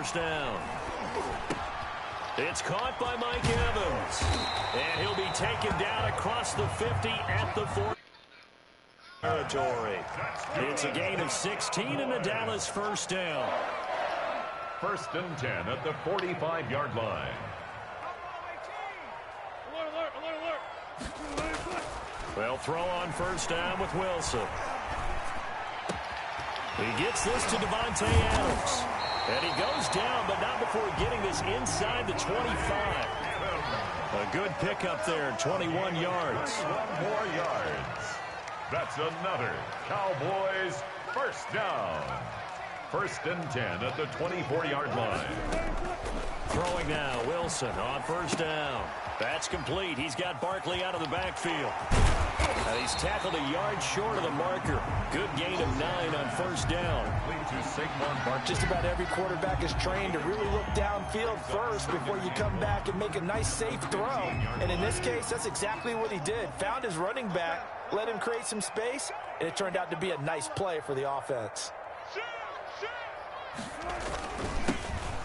first down. It's caught by Mike Evans. And he'll be taken down across the 50 at the 40 territory. It's a gain of 16 and a Dallas first down. 1st and 10 at the 45-yard line. They'll throw on first down with Wilson. He gets this to Devontae Adams. And he goes down, but not before getting this inside the 25. A good pickup there, 21 yards. 1 more yards. That's another Cowboys first down. 1st and 10 at the 24-yard line. Throwing now, Wilson on first down. That's complete. He's got Barkley out of the backfield. And he's tackled a yard short of the marker. Good gain of 9 on first down. Just about every quarterback is trained to really look downfield first before you come back and make a nice, safe throw. And in this case, that's exactly what he did. Found his running back, let him create some space, and it turned out to be a nice play for the offense.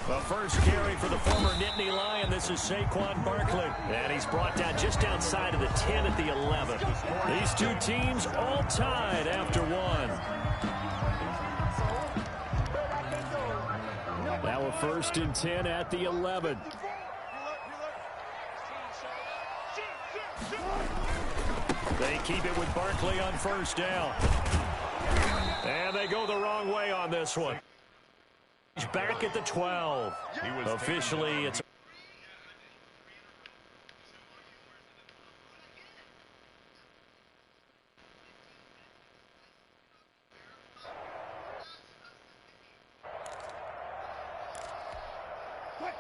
The first carry for the former Nittany Lion. This is Saquon Barkley. And he's brought down just outside of the 10 at the 11. These two teams all tied after one. Now a 1st and 10 at the 11. They keep it with Barkley on first down. And they go the wrong way on this one. Back at the 12. Officially, it's...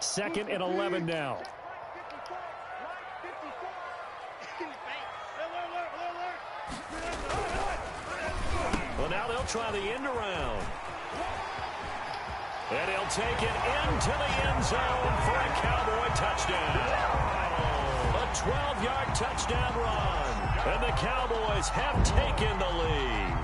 Second and 11 now. Well, now they'll try the end around. And he'll take it into the end zone for a Cowboy touchdown. A 12-yard touchdown run. And the Cowboys have taken the lead.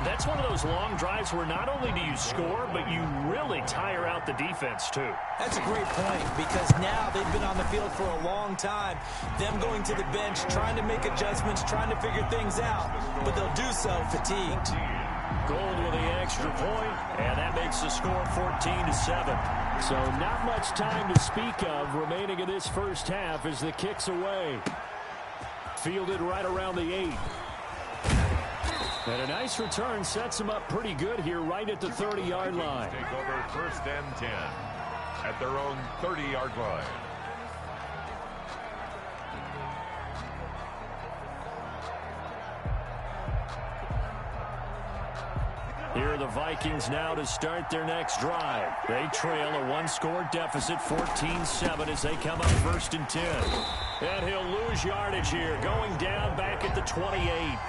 That's one of those long drives where not only do you score, but you really tire out the defense, too. That's a great point, because now they've been on the field for a long time. Them going to the bench, trying to make adjustments, trying to figure things out. But they'll do so fatigued. Gold with the extra point, and that makes the score 14-7. So not much time to speak of remaining in this first half as the kick's away. Fielded right around the 8. And a nice return sets him up pretty good here right at the 30-yard line. Take over 1st and 10 at their own 30-yard line. Here are the Vikings now to start their next drive. They trail a one-score deficit, 14-7, as they come up 1st and 10. And he'll lose yardage here, going down back at the 28.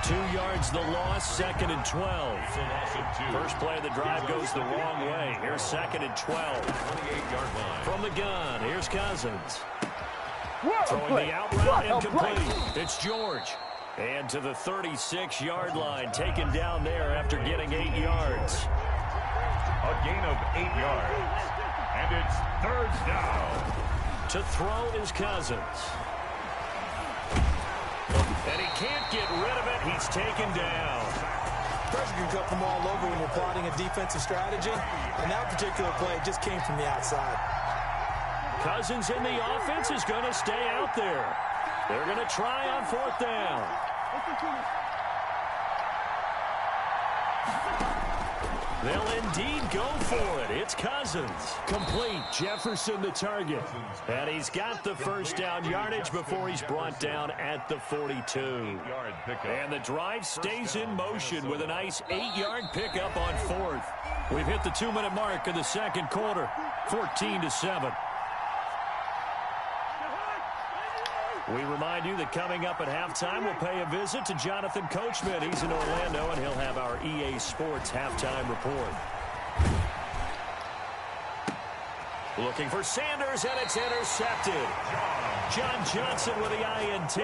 2 yards the loss, 2nd and 12. First play of the drive goes the wrong way. Here's 2nd and 12. 28-yard line. From the gun, here's Cousins. Throwing the out route incomplete. It's George. And to the 36-yard line, taken down there after getting 8 yards. A gain of 8 yards. And it's 3rd down. To throw is Cousins. And he can't get rid of it. He's taken down. Pressure can come from all over when you're plotting a defensive strategy. And that particular play just came from the outside. Cousins in the offense is going to stay out there. They're going to try on 4th down. They'll indeed go for it. It's Cousins. Complete. Jefferson the target. And he's got the first down yardage before he's brought down at the 42. And the drive stays in motion with a nice 8-yard pickup on 4th. We've hit the 2-minute mark in the second quarter. 14-7. We remind you that coming up at halftime, we'll pay a visit to Jonathan Coachman. He's in Orlando, and he'll have our EA Sports halftime report. Looking for Sanders, and it's intercepted. John Johnson with the INT.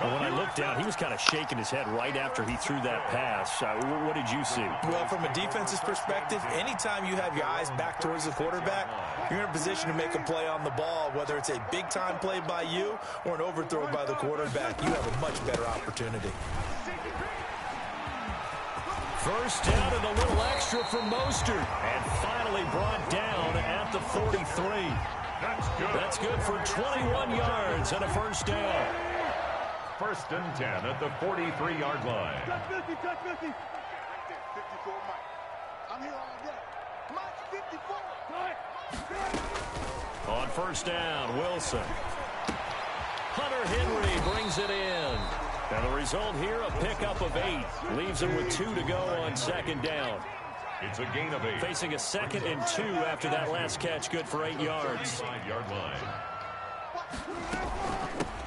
Well, when I looked down, he was kind of shaking his head right after he threw that pass. What did you see? Well, from a defense's perspective, anytime you have your eyes back towards the quarterback, you're in a position to make a play on the ball, whether it's a big-time play by you or an overthrow by the quarterback. You have a much better opportunity. First down and a little extra from Mostert. And finally brought down at the 43. That's good for 21 yards and a first down. First and 10 at the 43-yard line. Touch 50, touch 50. 54, Mike. I'm here all day. Mike, 54. On first down, Wilson. Hunter Henry brings it in. And the result here, a pickup of 8. Leaves him with 2 to go on second down. It's a gain of 8. Facing a 2nd and 2 after that last catch, good for 8 yards. 5-yard line.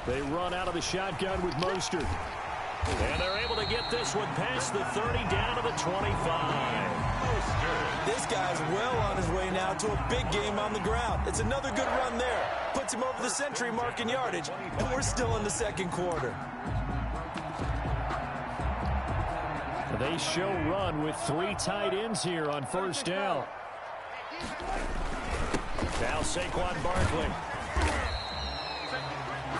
They run out of the shotgun with Mostert. And they're able to get this one past the 30 down to the 25. This guy's well on his way now to a big game on the ground. It's another good run there. Puts him over the century mark in yardage, and we're still in the second quarter. They show run with 3 tight ends here on first down. Now Saquon Barkley.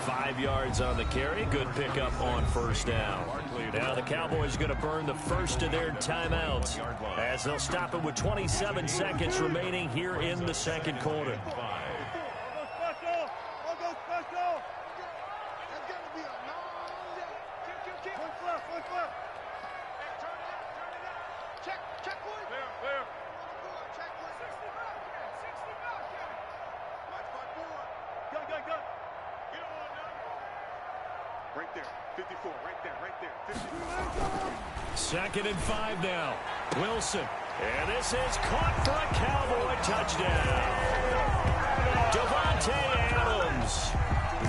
5 yards on the carry. Good pickup on first down. Now the Cowboys going to burn the first of their timeouts as they'll stop it with 27 seconds remaining here in the second quarter. Right there, 54, right there, 54. 2nd and 5 now. Wilson. And this is caught for a Cowboy touchdown. Davante Adams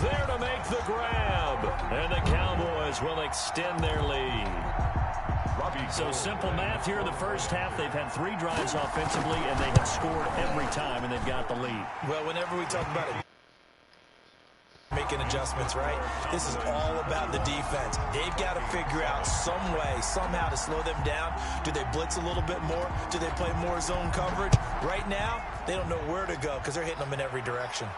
there to make the grab. And the Cowboys will extend their lead. So simple math here in the first half. They've had 3 drives offensively, and they have scored every time, and they've got the lead. Well, whenever we talk about it, making adjustments, right? This is all about the defense. They've got to figure out some way, somehow to slow them down. Do they blitz a little bit more? Do they play more zone coverage? Right now, they don't know where to go because they're hitting them in every direction.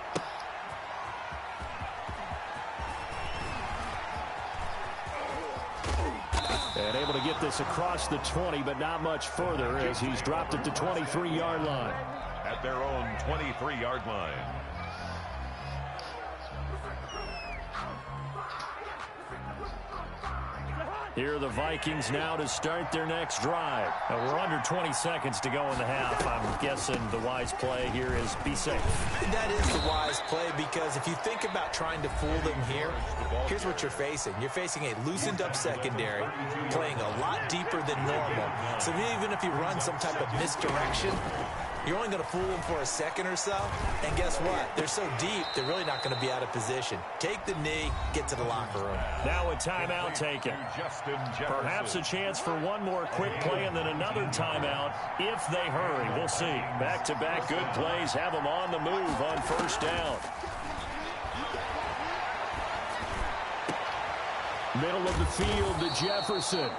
And able to get this across the 20, but not much further as he's dropped it to 23-yard line. At their own 23-yard line. Here are the Vikings now to start their next drive. We're under 20 seconds to go in the half. I'm guessing the wise play here is be safe. That is the wise play because if you think about trying to fool them here, here's what you're facing. You're facing a loosened up secondary, playing a lot deeper than normal. So even if you run some type of misdirection, you're only going to fool them for a second or so. And guess what? They're so deep, they're really not going to be out of position. Take the knee, get to the locker room. Now a timeout taken. Perhaps a chance for one more quick play and then another timeout if they hurry. We'll see. Back-to-back good plays have them on the move on first down. Middle of the field to Jefferson.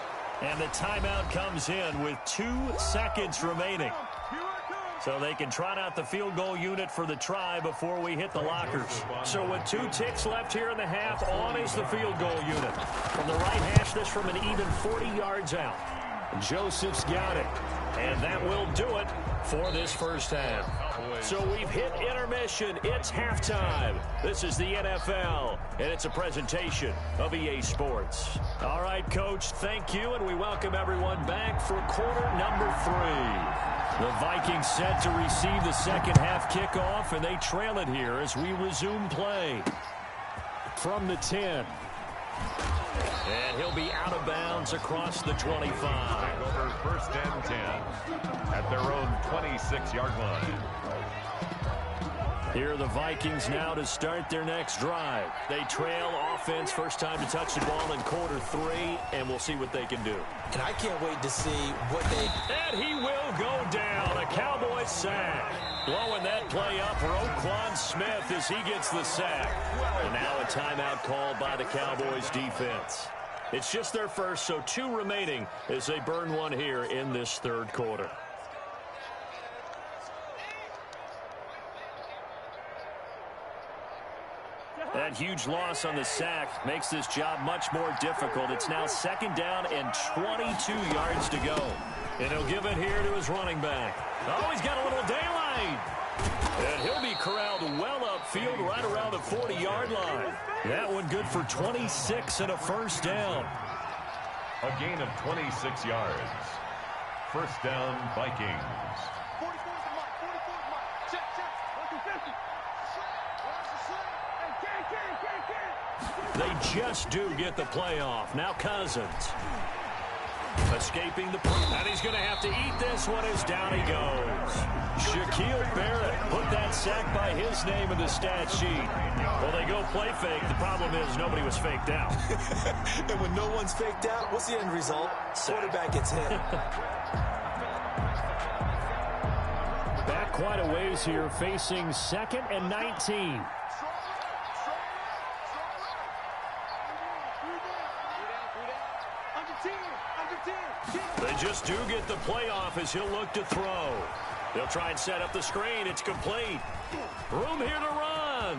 And the timeout comes in with 2 seconds remaining. So they can trot out the field goal unit for the try before we hit the lockers. So with 2 ticks left here in the half, on is the field goal unit. From the right hash, this from an even 40 yards out. Joseph's got it. And that will do it for this first half. So we've hit intermission. It's halftime. This is the NFL, and it's a presentation of EA Sports. All right, Coach, thank you, and we welcome everyone back for quarter number 3. The Vikings set to receive the second half kickoff, and they trail it here as we resume play. From the 10. And he'll be out of bounds across the 25. Over first and 10 at their own 26-yard line. Here are the Vikings now to start their next drive. They trail offense, first time to touch the ball in quarter 3, and we'll see what they can do. And I can't wait to see what they... And he will go down. A Cowboy sack. Blowing that play up for Roquan Smith as he gets the sack. And now a timeout called by the Cowboys defense. It's just their first, so 2 remaining as they burn one here in this third quarter. That huge loss on the sack makes this job much more difficult. It's now second down and 22 yards to go. And he'll give it here to his running back. Oh, he's got a little daylight. And he'll be corralled well upfield right around the 40-yard line. That one good for 26 and a first down. A gain of 26 yards. First down, Vikings. 44 is the mark. 44 is the mark. Check, check. 150. They just do get the playoff. Now Cousins. Escaping the... And he's going to have to eat this one as down he goes. Shaquille Barrett put that sack by his name in the stat sheet. Well, they go play fake. The problem is nobody was faked out. And when no one's faked out, what's the end result? Quarterback gets hit. Back quite a ways here, facing 2nd and 19. They just do get the playoff as he'll look to throw. They'll try and set up the screen. It's complete. Room here to run.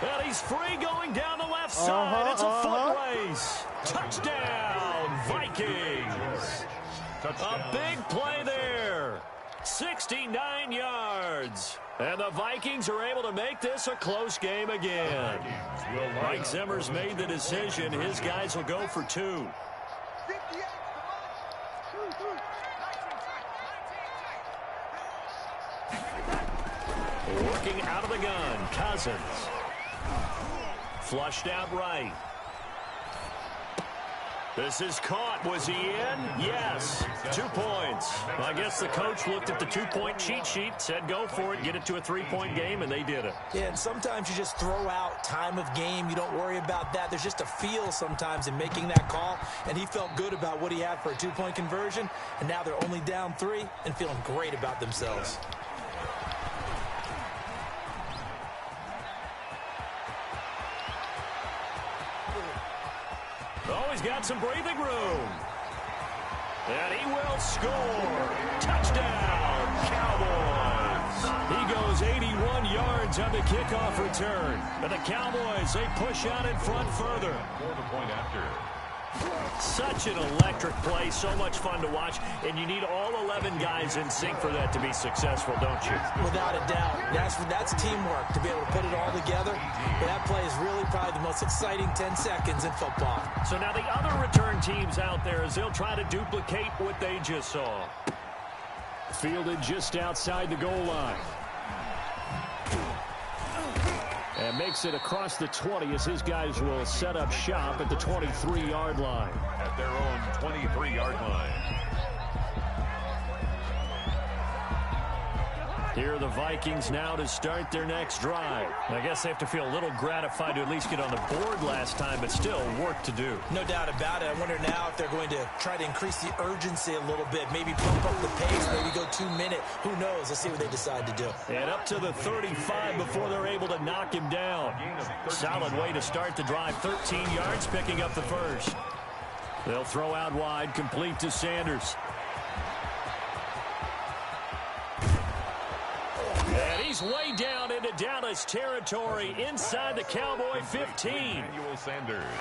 And he's free going down the left side. It's a foot race. Touchdown, Vikings. Touchdown. A big play there. 69 yards. And the Vikings are able to make this a close game again. Mike Zimmer's made the decision. His guys will go for 2. Working out of the gun, Cousins. Flushed out right. This is caught. Was he in? Yes. 2 points. I guess the coach looked at the 2-point cheat sheet, said go for it, get it to a 3-point game, and they did it. Yeah, and sometimes you just throw out time of game. You don't worry about that. There's just a feel sometimes in making that call, and he felt good about what he had for a 2-point conversion, and now they're only down 3 and feeling great about themselves. Oh, he's got some breathing room. And he will score. Touchdown, Cowboys. He goes 81 yards on the kickoff return. And the Cowboys, they push out in front further. For the point after. Such an electric play, so much fun to watch, and you need all 11 guys in sync for that to be successful, don't you? Without a doubt. That's teamwork to be able to put it all together. But that play is really probably the most exciting 10 seconds in football. So now the other return teams out there as they'll try to duplicate what they just saw. Fielded just outside the goal line. And makes it across the 20 as his guys will set up shop at the 23-yard line. At their own 23-yard line. Here are the Vikings now to start their next drive. I guess they have to feel a little gratified to at least get on the board last time, but still work to do. No doubt about it. I wonder now if they're going to try to increase the urgency a little bit, maybe bump up the pace, maybe go 2 minutes. Who knows? Let's see what they decide to do. And up to the 35 before they're able to knock him down. Solid way to start the drive. 13 yards, picking up the first. They'll throw out wide, complete to Sanders. And he's way down into Dallas territory inside the Cowboy 15.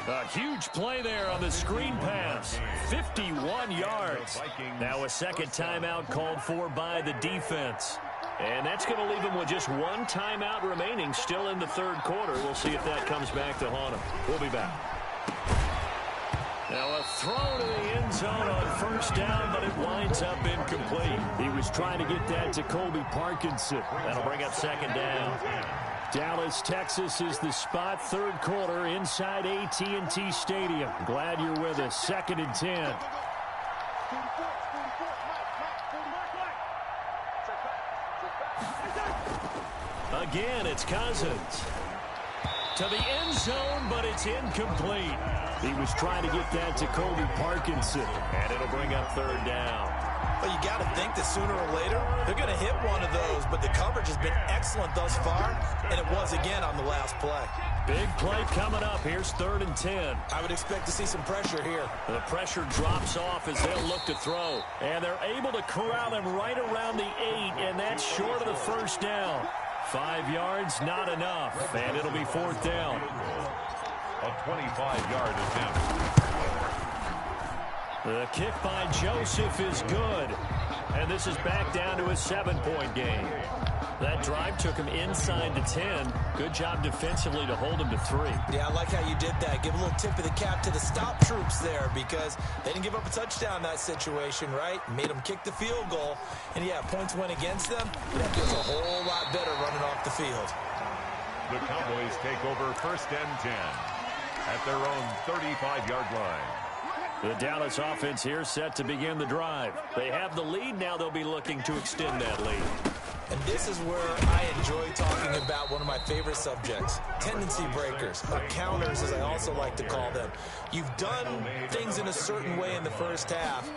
A huge play there on the screen pass. 51 yards. Now a second timeout called for by the defense. And that's going to leave them with just 1 timeout remaining still in the third quarter. We'll see if that comes back to haunt them. We'll be back. Now a throw to the end zone on first down, but it winds up incomplete. He was trying to get that to Colby Parkinson. That'll bring up second down. Dallas, Texas is the spot. Third quarter inside AT&T Stadium. Glad you're with us. 2nd and 10. Again, it's Cousins. To the end zone, but it's incomplete. He was trying to get that to Colby Parkinson, and it'll bring up third down. Well, you got to think that sooner or later, they're going to hit one of those, but the coverage has been excellent thus far, and it was again on the last play. Big play coming up. Here's 3rd and 10. I would expect to see some pressure here. The pressure drops off as they'll look to throw, and they're able to corral him right around the 8, and that's short of the first down. 5 yards, not enough, and it'll be 4th down. A 25-yard attempt. The kick by Joseph is good, and this is back down to a 7-point game. That drive took him inside the 10. Good job defensively to hold him to 3. Yeah, I like how you did that. Give a little tip of the cap to the stop troops there because they didn't give up a touchdown in that situation, right? Made them kick the field goal. And, yeah, points went against them. That feels a whole lot better running off the field. The Cowboys take over 1st and 10 at their own 35-yard line. The Dallas offense here set to begin the drive. They have the lead. Now they'll be looking to extend that lead. And this is where I enjoy talking about one of my favorite subjects, tendency breakers, or counters as I also like to call them. You've done things in a certain way in the first half,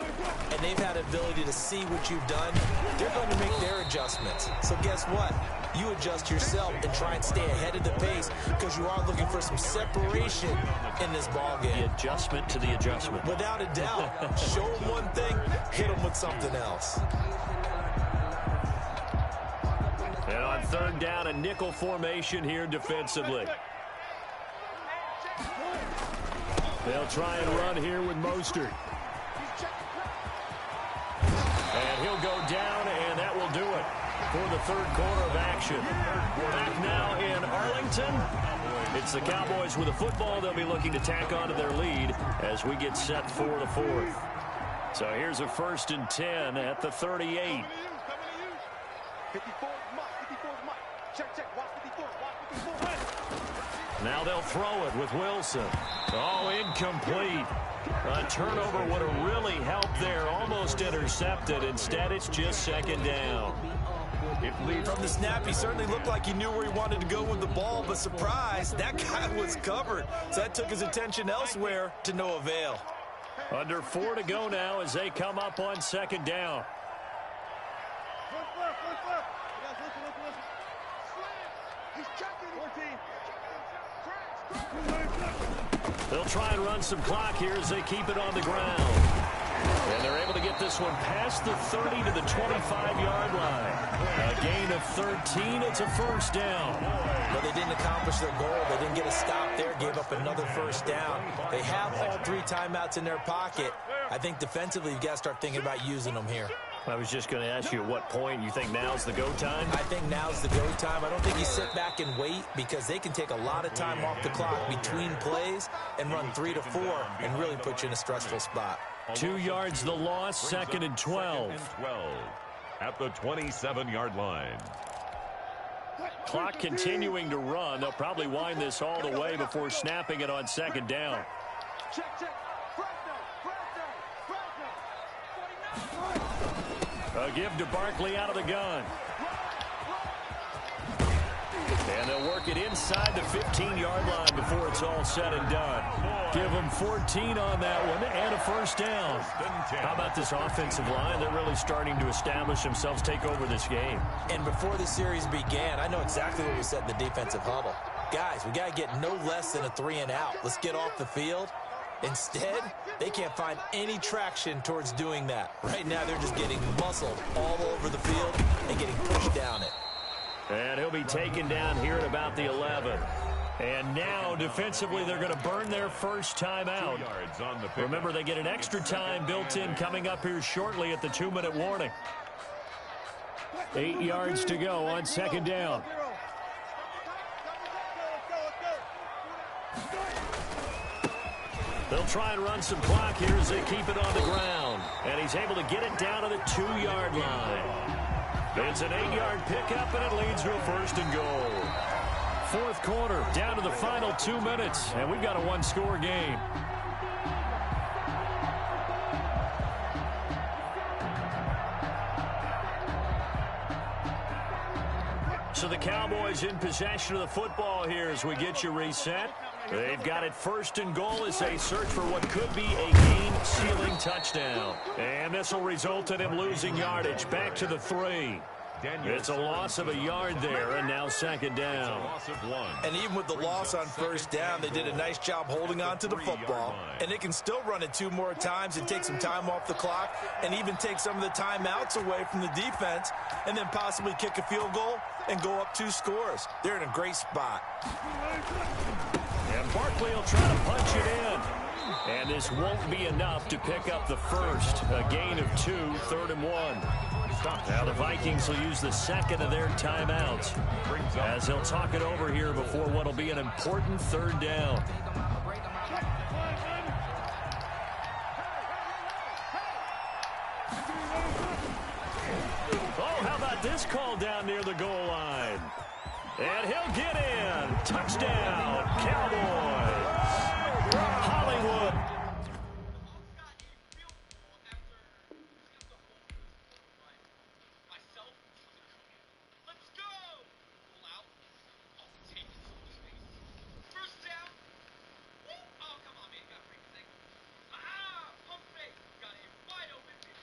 and they've had ability to see what you've done. They're going to make their adjustments. So guess what? You adjust yourself and try and stay ahead of the pace because you are looking for some separation in this ball game. The adjustment to the adjustment. Without a doubt. Show them one thing, hit them with something else. And on 3rd down, a nickel formation here defensively. They'll try and run here with Mostert. And he'll go down, and that will do it for the 3rd quarter of action. Back now in Arlington. It's the Cowboys with a football. They'll be looking to tack on to their lead as we get set for the 4th. So here's a 1st and 10 at the 38. 54 Mike. Check. Watch 54. Now they'll throw it with Wilson. Oh, incomplete. A turnover would have really helped there. Almost intercepted. Instead, it's just 2nd down. From the snap, he certainly looked like he knew where he wanted to go with the ball, but surprise, that guy was covered. So that took his attention elsewhere to no avail. Under 4 to go now as they come up on 2nd down. They'll try and run some clock here as they keep it on the ground. And they're able to get this one past the 30 to the 25-yard line. A gain of 13. It's a 1st down. But they didn't accomplish their goal. They didn't get a stop there. Gave up another 1st down. They have all 3 timeouts in their pocket. I think defensively you've got to start thinking about using them here. I was just going to ask you at what point you think now's the go time? I think now's the go time. I don't think you sit back and wait because they can take a lot of time off the clock between plays and run 3 to 4 and really put you in a stressful spot. 2 yards the loss, 2nd and 12. At the 27-yard line. Clock continuing to run. They'll probably wind this all the way before snapping it on 2nd down. Check. A give to Barkley out of the gun. And they'll work it inside the 15-yard line before it's all said and done. Give them 14 on that one and a 1st down. How about this offensive line? They're really starting to establish themselves, take over this game. And before the series began, I know exactly what we said in the defensive huddle. Guys, we got to get no less than a 3 and out. Let's get off the field. Instead, they can't find any traction towards doing that. Right now, they're just getting muscled all over the field and getting pushed down it. And he'll be taken down here at about the 11. And now, defensively, they're going to burn their first time out. Remember, they get an extra time built in coming up here shortly at the 2-minute warning. 8 yards to go on 2nd down. They'll try and run some clock here as they keep it on the ground. And he's able to get it down to the 2-yard line. It's an 8-yard pickup, and it leads to a 1st and goal. 4th quarter, down to the final 2 minutes, and we've got a 1-score game. So the Cowboys in possession of the football here as we get you reset. They've got it first and goal as they search for what could be a game-sealing touchdown. And this will result in him losing yardage back to the 3. It's a loss of a yard there, and now second down. And even with the loss on first down, they did a nice job holding on to the football. And they can still run it 2 more times and take some time off the clock and even take some of the timeouts away from the defense and then possibly kick a field goal and go up 2 scores. They're in a great spot. And Barkley will try to punch it in. And this won't be enough to pick up the first. A gain of 2, 3rd and 1. Now the Vikings will use the second of their timeouts as they'll talk it over here before what will be an important 3rd down. Oh, how about this call down near the goal line? And he'll get in. Touchdown, Cowboys.